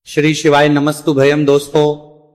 श्री शिवाय नमस्तु भयम। दोस्तों,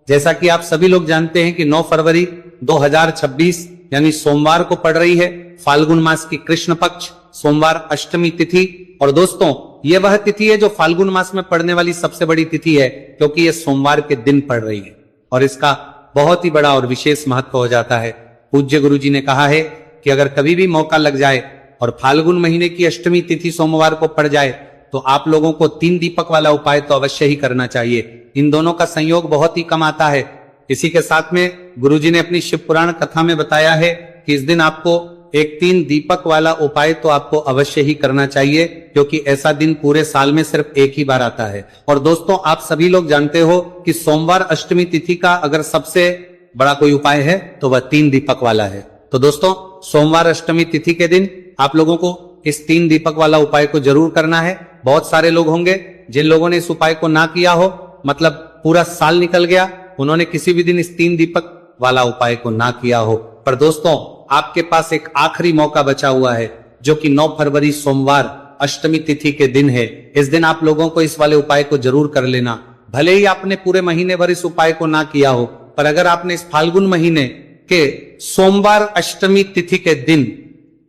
जैसा कि आप सभी लोग जानते हैं कि 9 फरवरी 2026 यानी सोमवार को पड़ रही है फाल्गुन मास की कृष्ण पक्ष सोमवार अष्टमी तिथि। और दोस्तों, यह वह तिथि है जो फाल्गुन मास में पड़ने वाली सबसे बड़ी तिथि है, क्योंकि यह सोमवार के दिन पड़ रही है और इसका बहुत ही बड़ा और विशेष महत्व हो जाता है। पूज्य गुरु जी ने कहा है कि अगर कभी भी मौका लग जाए और फाल्गुन महीने की अष्टमी तिथि सोमवार को पड़ जाए तो आप लोगों को 3 दीपक वाला उपाय तो अवश्य ही करना चाहिए। इन दोनों का संयोग बहुत ही कम आता है। इसी के साथ में गुरुजी ने अपनी शिव पुराण कथा में बताया है कि इस दिन आपको एक 3 दीपक वाला उपाय तो आपको अवश्य ही करना चाहिए, क्योंकि ऐसा दिन पूरे साल में सिर्फ एक ही बार आता है। और दोस्तों, आप सभी लोग जानते हो कि सोमवार अष्टमी तिथि का अगर सबसे बड़ा कोई उपाय है तो वह 3 दीपक वाला है। तो दोस्तों, सोमवार अष्टमी तिथि के दिन आप लोगों को इस 3 दीपक वाला उपाय को जरूर करना है। बहुत सारे लोग होंगे जिन लोगों ने इस उपाय को ना किया हो, मतलब पूरा साल निकल गया, उन्होंने किसी भी दिन इस 3 दीपक वाला उपाय को ना किया हो। पर दोस्तों, आपके पास एक आखिरी मौका बचा हुआ है, जो कि 9 फरवरी सोमवार अष्टमी तिथि के दिन है। इस दिन आप लोगों को इस वाले उपाय को जरूर कर लेना। भले ही आपने पूरे महीने भर इस उपाय को ना किया हो, पर अगर आपने इस फाल्गुन महीने के सोमवार अष्टमी तिथि के दिन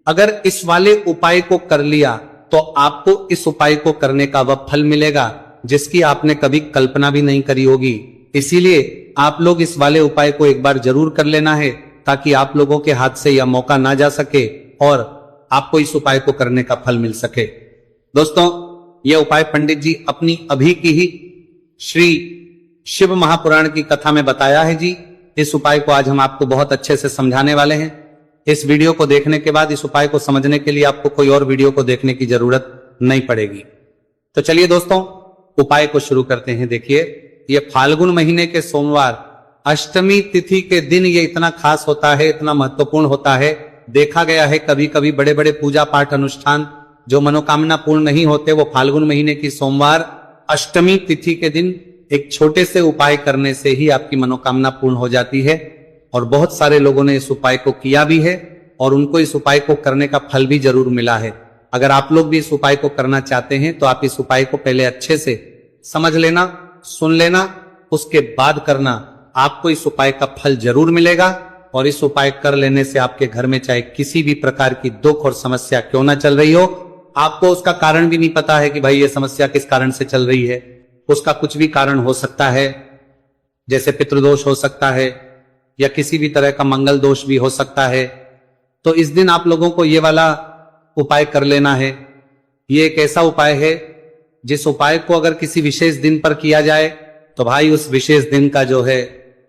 अगर इस वाले उपाय को कर लिया तो आपको इस उपाय को करने का वह फल मिलेगा जिसकी आपने कभी कल्पना भी नहीं करी होगी। इसीलिए आप लोग इस वाले उपाय को एक बार जरूर कर लेना है, ताकि आप लोगों के हाथ से यह मौका ना जा सके और आपको इस उपाय को करने का फल मिल सके। दोस्तों, यह उपाय पंडित जी अपनी अभी की ही श्री शिव महापुराण की कथा में बताया है जी। इस उपाय को आज हम आपको बहुत अच्छे से समझाने वाले हैं। इस वीडियो को देखने के बाद इस उपाय को समझने के लिए आपको कोई और वीडियो को देखने की जरूरत नहीं पड़ेगी। तो चलिए दोस्तों, उपाय को शुरू करते हैं। देखिए, ये फाल्गुन महीने के सोमवार अष्टमी तिथि के दिन ये इतना खास होता है, इतना महत्वपूर्ण होता है। देखा गया है कभी कभी बड़े बड़े पूजा पाठ अनुष्ठान जो मनोकामना पूर्ण नहीं होते, वो फाल्गुन महीने की सोमवार अष्टमी तिथि के दिन एक छोटे से उपाय करने से ही आपकी मनोकामना पूर्ण हो जाती है। और बहुत सारे लोगों ने इस उपाय को किया भी है और उनको इस उपाय को करने का फल भी जरूर मिला है। अगर आप लोग भी इस उपाय को करना चाहते हैं तो आप इस उपाय को पहले अच्छे से समझ लेना, सुन लेना, उसके बाद करना। आपको इस उपाय का फल जरूर मिलेगा और इस उपाय कर लेने से आपके घर में चाहे किसी भी प्रकार की दुख और समस्या क्यों ना चल रही हो, आपको उसका कारण भी नहीं पता है कि भाई ये समस्या किस कारण से चल रही है, उसका कुछ भी कारण हो सकता है, जैसे पितृदोष हो सकता है या किसी भी तरह का मंगल दोष भी हो सकता है। तो इस दिन आप लोगों को ये वाला उपाय कर लेना है। ये एक ऐसा उपाय है जिस उपाय को अगर किसी विशेष दिन पर किया जाए तो भाई उस विशेष दिन का जो है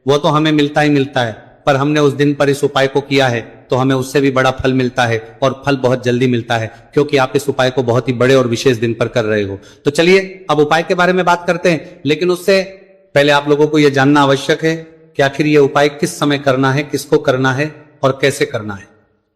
वो तो हमें मिलता ही मिलता है, पर हमने उस दिन पर इस उपाय को किया है तो हमें उससे भी बड़ा फल मिलता है और फल बहुत जल्दी मिलता है, क्योंकि आप इस उपाय को बहुत ही बड़े और विशेष दिन पर कर रहे हो। तो चलिए अब उपाय के बारे में बात करते हैं, लेकिन उससे पहले आप लोगों को यह जानना आवश्यक है कि आखिर ये उपाय किस समय करना है, किसको करना है और कैसे करना है।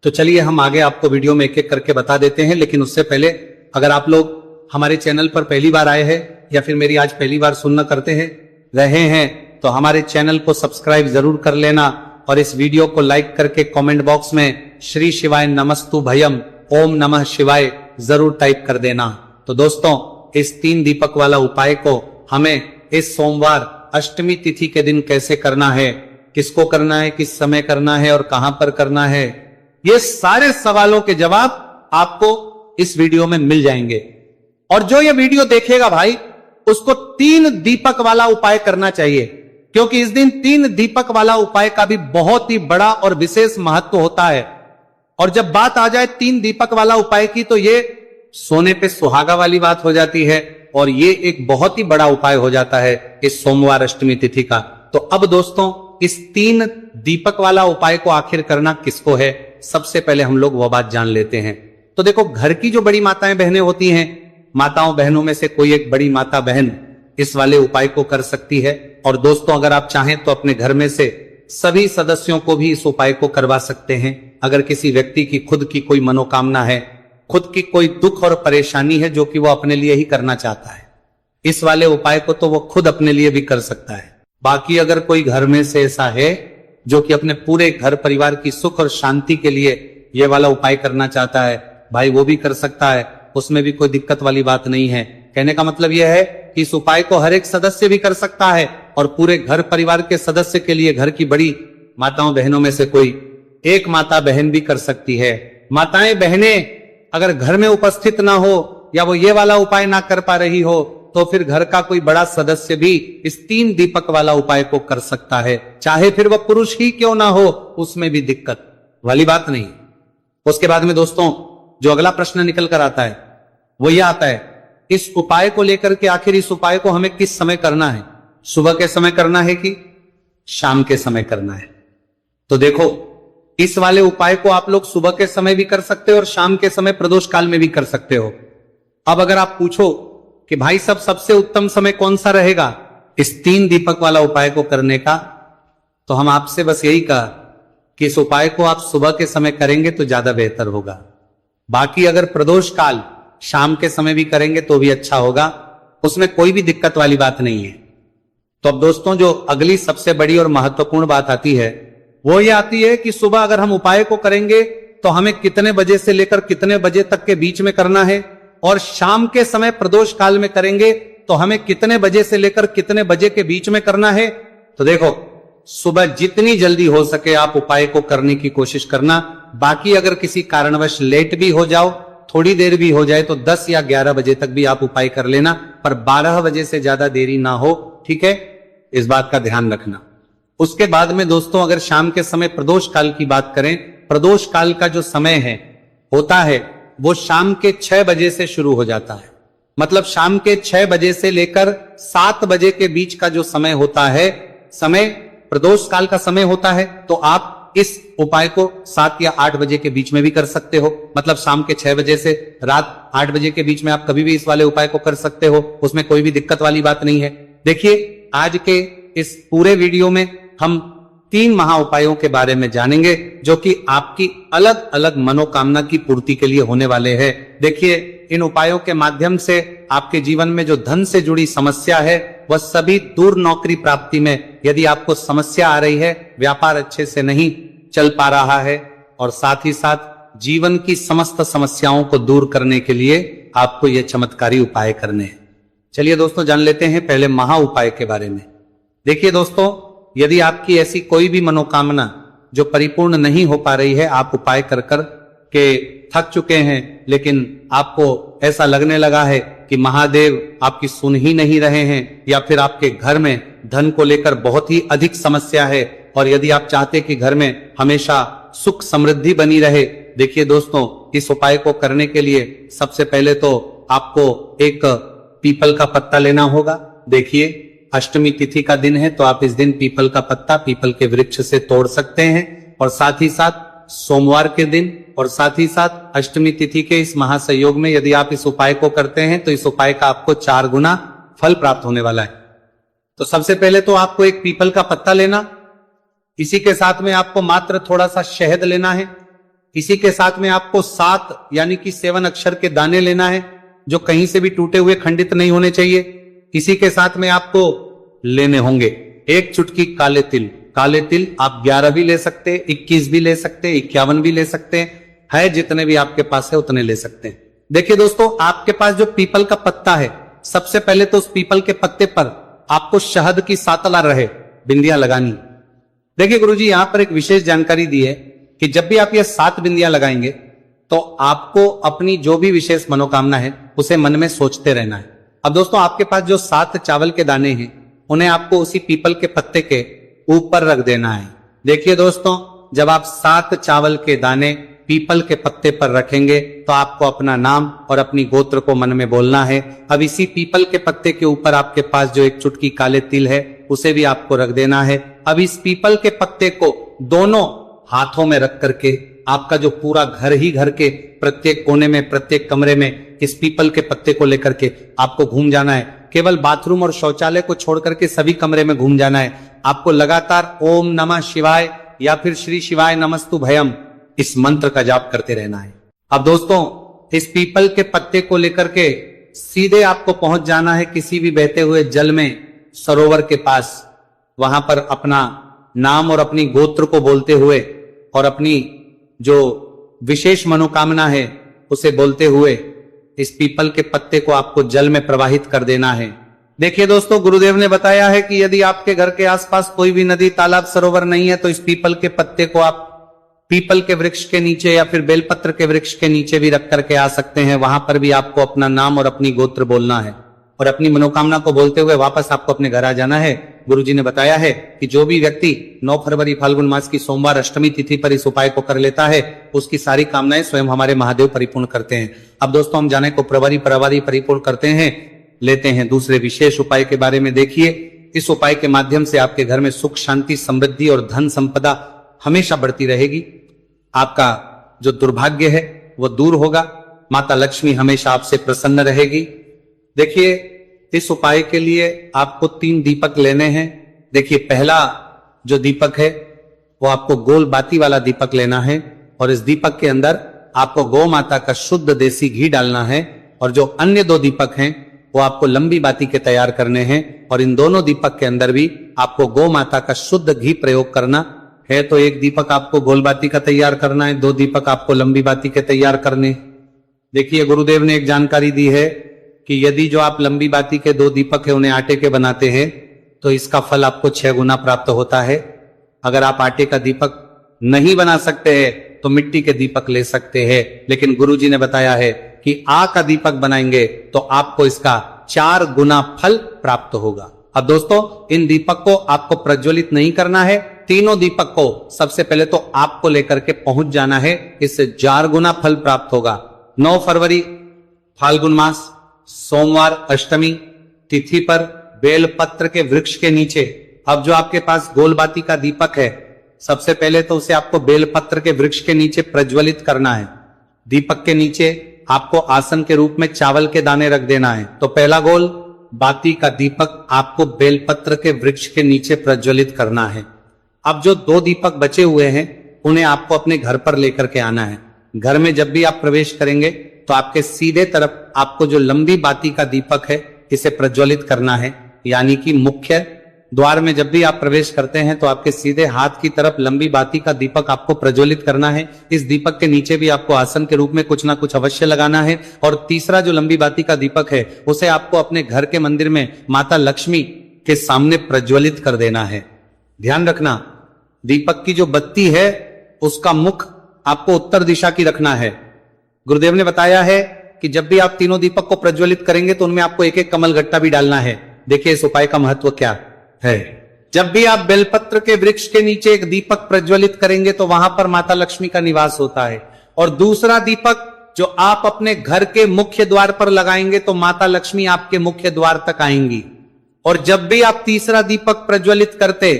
तो चलिए हम आगे आपको वीडियो में एक एक करके बता देते हैं, लेकिन उससे पहले अगर आप लोग हमारे चैनल पर पहली बार आए हैं या फिर मेरी आज पहली बार सुनना करते हैं रहे हैं तो हमारे चैनल को सब्सक्राइब जरूर कर लेना और इस वीडियो को लाइक करके कमेंट बॉक्स में श्री शिवाय नमस्तु भयम ओम नमः शिवाय जरूर टाइप कर देना। तो दोस्तों, इस 3 दीपक वाला उपाय को हमें इस सोमवार अष्टमी तिथि के दिन कैसे करना है, किसको करना है, किस समय करना है और कहां पर करना है, ये सारे सवालों के जवाब आपको इस वीडियो में मिल जाएंगे। और जो ये वीडियो देखेगा भाई, उसको 3 दीपक वाला उपाय करना चाहिए, क्योंकि इस दिन 3 दीपक वाला उपाय का भी बहुत ही बड़ा और विशेष महत्व होता है। और जब बात आ जाए 3 दीपक वाला उपाय की तो ये सोने पे सुहागा वाली बात हो जाती है और ये एक बहुत ही बड़ा उपाय हो जाता है इस सोमवार अष्टमी तिथि का। तो अब दोस्तों, इस 3 दीपक वाला उपाय को आखिर करना किसको है, सबसे पहले हम लोग वो बात जान लेते हैं। तो देखो, घर की जो बड़ी माताएं बहनें होती हैं, माताओं बहनों में से कोई एक बड़ी माता बहन इस वाले उपाय को कर सकती है। और दोस्तों, अगर आप चाहें तो अपने घर में से सभी सदस्यों को भी इस उपाय को करवा सकते हैं। अगर किसी व्यक्ति की खुद की कोई मनोकामना है, खुद की कोई दुख और परेशानी है जो कि वो अपने लिए ही करना चाहता है, इस वाले उपाय को तो वो खुद अपने लिए भी कर सकता है। बाकी अगर कोई घर में से ऐसा है जो कि अपने पूरे घर परिवार की सुख और शांति के लिए ये वाला उपाय करना चाहता है, भाई वो भी कर सकता है, उसमें भी कोई दिक्कत वाली बात नहीं है। कहने का मतलब यह है कि इस उपाय को हर एक सदस्य भी कर सकता है और पूरे घर परिवार के सदस्य के लिए घर की बड़ी माताओं बहनों में से कोई एक माता बहन भी कर सकती है। माताएं बहनें अगर घर में उपस्थित ना हो या वो ये वाला उपाय ना कर पा रही हो तो फिर घर का कोई बड़ा सदस्य भी इस 3 दीपक वाला उपाय को कर सकता है, चाहे फिर वह पुरुष ही क्यों ना हो, उसमें भी दिक्कत वाली बात नहीं। उसके बाद में दोस्तों जो अगला प्रश्न निकल कर आता है वो यह आता है, इस उपाय को लेकर के आखिर इस उपाय को हमें किस समय करना है, सुबह के समय करना है कि शाम के समय करना है? तो देखो इस वाले उपाय को आप लोग सुबह के समय भी कर सकते हो और शाम के समय प्रदोष काल में भी कर सकते हो। अब अगर आप पूछो कि भाई सब सबसे उत्तम समय कौन सा रहेगा इस 3 दीपक वाला उपाय को करने का, तो हम आपसे बस यही कहा कि इस उपाय को आप सुबह के समय करेंगे तो ज्यादा बेहतर होगा। बाकी अगर प्रदोष काल शाम के समय भी करेंगे तो भी अच्छा होगा, उसमें कोई भी दिक्कत वाली बात नहीं है। तो अब दोस्तों जो अगली सबसे बड़ी और महत्वपूर्ण बात आती है वो ये आती है कि सुबह अगर हम उपाय को करेंगे तो हमें कितने बजे से लेकर कितने बजे तक के बीच में करना है, और शाम के समय प्रदोष काल में करेंगे तो हमें कितने बजे से लेकर कितने बजे के बीच में करना है। तो देखो सुबह जितनी जल्दी हो सके आप उपाय को करने की कोशिश करना। बाकी अगर किसी कारणवश लेट भी हो जाओ, थोड़ी देर भी हो जाए तो 10 या 11 बजे तक भी आप उपाय कर लेना, पर 12 बजे से ज्यादा देरी ना हो, ठीक है, इस बात का ध्यान रखना। उसके बाद में दोस्तों अगर शाम के समय प्रदोष काल की बात करें, प्रदोष काल का जो समय है होता है वो शाम के 6 बजे से शुरू हो जाता है। मतलब शाम के 6 बजे से लेकर 7 बजे के बीच का जो समय होता है, समय प्रदोष काल का समय होता है। तो आप इस उपाय को 7 या 8 बजे के बीच में भी कर सकते हो। मतलब शाम के 6 बजे से रात 8 बजे के बीच में आप कभी भी इस वाले उपाय को कर सकते हो, उसमें कोई भी दिक्कत वाली बात नहीं है। देखिए आज के इस पूरे वीडियो में हम 3 महा उपायों के बारे में जानेंगे जो कि आपकी अलग अलग मनोकामना की पूर्ति के लिए होने वाले हैं। देखिए इन उपायों के माध्यम से आपके जीवन में जो धन से जुड़ी समस्या है वह सभी दूर, नौकरी प्राप्ति में यदि आपको समस्या आ रही है, व्यापार अच्छे से नहीं चल पा रहा है, और साथ ही साथ जीवन की समस्त समस्याओं को दूर करने के लिए आपको ये चमत्कारी उपाय करने हैं। चलिए दोस्तों जान लेते हैं पहले महा उपाय के बारे में। देखिए दोस्तों यदि आपकी ऐसी कोई भी मनोकामना जो परिपूर्ण नहीं हो पा रही है, आप उपाय कर कर के थक चुके हैं, लेकिन आपको ऐसा लगने लगा है कि महादेव आपकी सुन ही नहीं रहे हैं, या फिर आपके घर में धन को लेकर बहुत ही अधिक समस्या है, और यदि आप चाहते कि घर में हमेशा सुख समृद्धि बनी रहे, देखिए दोस्तों इस उपाय को करने के लिए सबसे पहले तो आपको एक पीपल का पत्ता लेना होगा। देखिए अष्टमी तिथि का दिन है तो आप इस दिन पीपल का पत्ता पीपल के वृक्ष से तोड़ सकते हैं, और साथ ही साथ सोमवार के दिन और साथ ही साथ अष्टमी तिथि के इस महासंयोग में यदि आप इस उपाय को करते हैं तो इस उपाय का आपको 4 गुना फल प्राप्त होने वाला है। तो सबसे पहले तो आपको एक पीपल का पत्ता लेना, इसी के साथ में आपको मात्र थोड़ा सा शहद लेना है, इसी के साथ में आपको 7 यानी कि 7 अक्षर के दाने लेना है जो कहीं से भी टूटे हुए खंडित नहीं होने चाहिए। इसी के साथ में आपको लेने होंगे 1 चुटकी काले तिल। काले तिल आप 11 भी ले सकते, 21 भी ले सकते, 51 भी ले सकते हैं, जितने भी आपके पास है उतने ले सकते हैं। देखिए दोस्तों आपके पास जो पीपल का पत्ता है, सबसे पहले तो उस पीपल के पत्ते पर आपको शहद की 7 रहे बिंदियां लगानी। देखिए गुरुजी यहां पर एक विशेष जानकारी दी है कि जब भी आप ये 7 बिंदियां लगाएंगे तो आपको अपनी जो भी विशेष मनोकामना है उसे मन में सोचते रहना है। अब दोस्तों आपके पास जो 7 चावल के दाने हैं उन्हें आपको उसी पीपल के पत्ते के ऊपर रख देना है। देखिए दोस्तों जब आप 7 चावल के दाने पीपल के पत्ते पर रखेंगे तो आपको अपना नाम और अपनी गोत्र को मन में बोलना है। अब इसी पीपल के पत्ते के ऊपर आपके पास जो 1 चुटकी काले तिल है उसे भी आपको रख देना है। अब इस पीपल के पत्ते को दोनों हाथों में रख करके आपका जो पूरा घर ही घर के प्रत्येक कोने में, प्रत्येक कमरे में इस पीपल के पत्ते को लेकर के आपको घूम जाना है। केवल बाथरूम और शौचालय को छोड़ करके सभी कमरे में घूम जाना है। आपको लगातार ओम नमः शिवाय या फिर श्री शिवाय नमस्तु भयम इस मंत्र का जाप करते रहना है। अब दोस्तों इस पीपल के पत्ते को लेकर के सीधे आपको पहुंच जाना है किसी भी बहते हुए जल में, सरोवर के पास। वहां पर अपना नाम और अपनी गोत्र को बोलते हुए और अपनी जो विशेष मनोकामना है उसे बोलते हुए इस पीपल के पत्ते को आपको जल में प्रवाहित कर देना है। देखिए दोस्तों, गुरुदेव ने बताया है कि यदि आपके घर के आसपास कोई भी नदी, तालाब, सरोवर नहीं है तो इस पीपल के पत्ते को आप पीपल के वृक्ष के नीचे या फिर बेलपत्र के वृक्ष के नीचे भी रख करके आ सकते हैं। वहां पर भी आपको अपना नाम और अपनी गोत्र बोलना है और अपनी मनोकामना को बोलते हुए वापस आपको अपने घर आ जाना है। गुरुजी ने बताया है कि जो भी व्यक्ति 9 फरवरी फाल्गुन मास की सोमवार अष्टमी तिथि पर इस उपाय को कर लेता है, उसकी सारी कामनाएं स्वयं हमारे महादेव परिपूर्ण करते हैं। अब दोस्तों, हम जाने को प्रभारी परिपूर्ण करते हैं, लेते हैं दूसरे विशेष उपाय के बारे में। देखिए, इस उपाय के माध्यम से आपके घर में सुख, शांति, समृद्धि और धन संपदा हमेशा बढ़ती रहेगी। आपका जो दुर्भाग्य है वो दूर होगा। माता लक्ष्मी हमेशा आपसे प्रसन्न रहेगी। देखिए, इस उपाय के लिए आपको 3 दीपक लेने हैं। देखिए, पहला जो दीपक है वो आपको गोल बाती वाला दीपक लेना है और इस दीपक के अंदर आपको गौ माता का शुद्ध देसी घी डालना है। और जो अन्य 2 दीपक हैं वो आपको लंबी बाती के तैयार करने हैं और इन दोनों दीपक के अंदर भी आपको गौ माता का शुद्ध घी प्रयोग करना है। तो एक दीपक आपको गोल बाती का तैयार करना है, 2 दीपक आपको लंबी बाती के तैयार करने। देखिए, गुरुदेव ने एक जानकारी दी है कि यदि जो आप लंबी बाती के 2 दीपक है उन्हें आटे के बनाते हैं तो इसका फल आपको 6 गुना प्राप्त होता है। अगर आप आटे का दीपक नहीं बना सकते हैं तो मिट्टी के दीपक ले सकते हैं, लेकिन गुरुजी ने बताया है कि आ का दीपक बनाएंगे तो आपको इसका 4 गुना फल प्राप्त होगा। अब दोस्तों, इन दीपक को आपको प्रज्वलित नहीं करना है। तीनों दीपक को सबसे पहले तो आपको लेकर के पहुंच जाना है, इससे 4 गुना फल प्राप्त होगा। 9 फरवरी फाल्गुन मास सोमवार अष्टमी तिथि पर बेलपत्र के वृक्ष के नीचे, अब जो आपके पास गोलबाती का दीपक है, सबसे पहले तो उसे आपको बेलपत्र के वृक्ष के नीचे प्रज्वलित करना है। दीपक के नीचे आपको आसन के रूप में चावल के दाने रख देना है। तो पहला गोल बाती का दीपक आपको बेलपत्र के वृक्ष के नीचे प्रज्वलित करना है। अब जो 2 दीपक बचे हुए हैं उन्हें आपको अपने घर पर लेकर के आना है। घर में जब भी आप प्रवेश करेंगे तो आपके सीधे तरफ आपको जो लंबी बाती का दीपक है इसे प्रज्वलित करना है। यानी कि मुख्य द्वार में जब भी आप प्रवेश करते हैं तो आपके सीधे हाथ की तरफ लंबी बाती का दीपक आपको प्रज्वलित करना है। इस दीपक के नीचे भी आपको आसन के रूप में कुछ ना कुछ अवश्य लगाना है। और तीसरा जो लंबी बाती का दीपक है उसे आपको अपने घर के मंदिर में माता लक्ष्मी के सामने प्रज्वलित कर देना है। ध्यान रखना, दीपक की जो बत्ती है उसका मुख आपको उत्तर दिशा की रखना है। गुरुदेव ने बताया है कि जब भी आप तीनों दीपक को प्रज्वलित करेंगे तो उनमें आपको एक एक कमल गट्टा भी डालना है। देखिए, इस उपाय का महत्व क्या है। जब भी आप बेलपत्र के वृक्ष के नीचे एक दीपक प्रज्वलित करेंगे तो वहां पर माता लक्ष्मी का निवास होता है। और दूसरा दीपक जो आप अपने घर के मुख्य द्वार पर लगाएंगे तो माता लक्ष्मी आपके मुख्य द्वार तक आएंगी। और जब भी आप तीसरा दीपक प्रज्वलित करते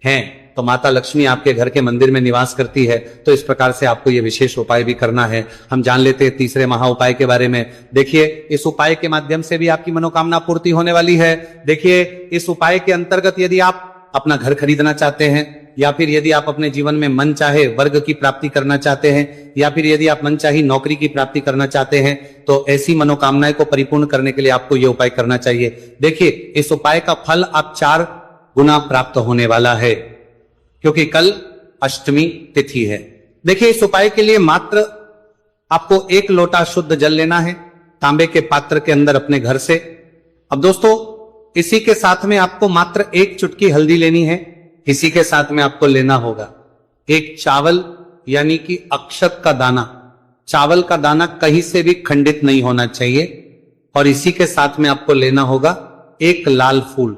हैं तो माता लक्ष्मी आपके घर के मंदिर में निवास करती है। तो इस प्रकार से आपको यह विशेष उपाय भी करना है। हम जान लेते हैं तीसरे महा उपाय के बारे में। देखिए, इस उपाय के माध्यम से भी आपकी मनोकामना पूर्ति होने वाली है। देखिए, इस उपाय के अंतर्गत यदि आप अपना घर खरीदना चाहते हैं या फिर यदि आप अपने जीवन में मन चाहे वर्ग की प्राप्ति करना चाहते हैं या फिर यदि आप मन चाही नौकरी की प्राप्ति करना चाहते हैं तो ऐसी मनोकामनाएं को परिपूर्ण करने के लिए आपको यह उपाय करना चाहिए। देखिए, इस उपाय का फल आप 4 गुना प्राप्त होने वाला है क्योंकि कल अष्टमी तिथि है। देखिए, इस उपाय के लिए मात्र आपको 1 लोटा शुद्ध जल लेना है तांबे के पात्र के अंदर अपने घर से। अब दोस्तों, इसी के साथ में आपको मात्र 1 चुटकी हल्दी लेनी है। इसी के साथ में आपको लेना होगा 1 चावल यानी कि अक्षत का दाना। चावल का दाना कहीं से भी खंडित नहीं होना चाहिए। और इसी के साथ में आपको लेना होगा 1 लाल फूल।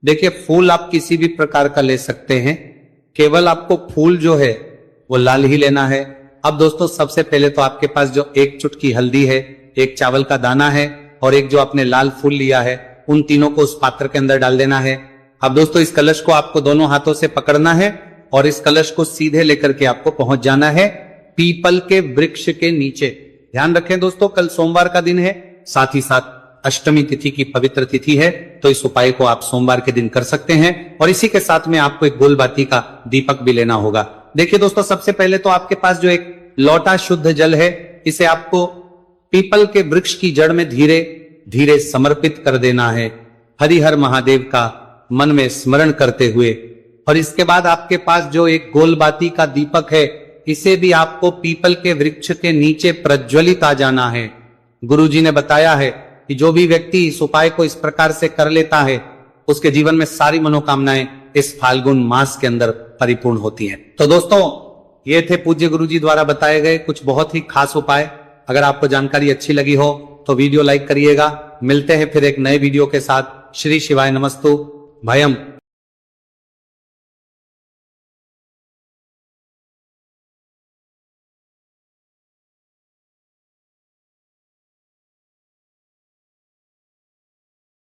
देखिए, फूल आप किसी भी प्रकार का ले सकते हैं, केवल आपको फूल जो है वो लाल ही लेना है। अब दोस्तों, सबसे पहले तो आपके पास जो 1 चुटकी हल्दी है, 1 चावल का दाना है और 1 जो आपने लाल फूल लिया है, उन तीनों को उस पात्र के अंदर डाल देना है। अब दोस्तों, इस कलश को आपको दोनों हाथों से पकड़ना है और इस कलश को सीधे लेकर के आपको पहुंच जाना है पीपल के वृक्ष के नीचे। ध्यान रखें दोस्तों, कल सोमवार का दिन है, साथ ही साथ अष्टमी तिथि की पवित्र तिथि है। तो इस उपाय को आप सोमवार के दिन कर सकते हैं। और इसी के साथ में आपको 1 गोलबाती का दीपक भी लेना होगा। देखिए दोस्तों, सबसे पहले तो आपके पास जो 1 लोटा शुद्ध जल है, इसे आपको पीपल के वृक्ष की जड़ में धीरे धीरे समर्पित कर देना है, हरिहर महादेव का मन में स्मरण करते हुए। और इसके बाद आपके पास जो 1 गोलबाती का दीपक है, इसे भी आपको पीपल के वृक्ष के नीचे प्रज्वलित आ जाना है। गुरुजी ने बताया है कि जो भी व्यक्ति इस उपाय को इस प्रकार से कर लेता है उसके जीवन में सारी मनोकामनाएं इस फाल्गुन मास के अंदर परिपूर्ण होती हैं। तो दोस्तों, ये थे पूज्य गुरुजी द्वारा बताए गए कुछ बहुत ही खास उपाय। अगर आपको जानकारी अच्छी लगी हो तो वीडियो लाइक करिएगा। मिलते हैं फिर एक नए वीडियो के साथ। श्री शिवाय नमस्तु। भयम।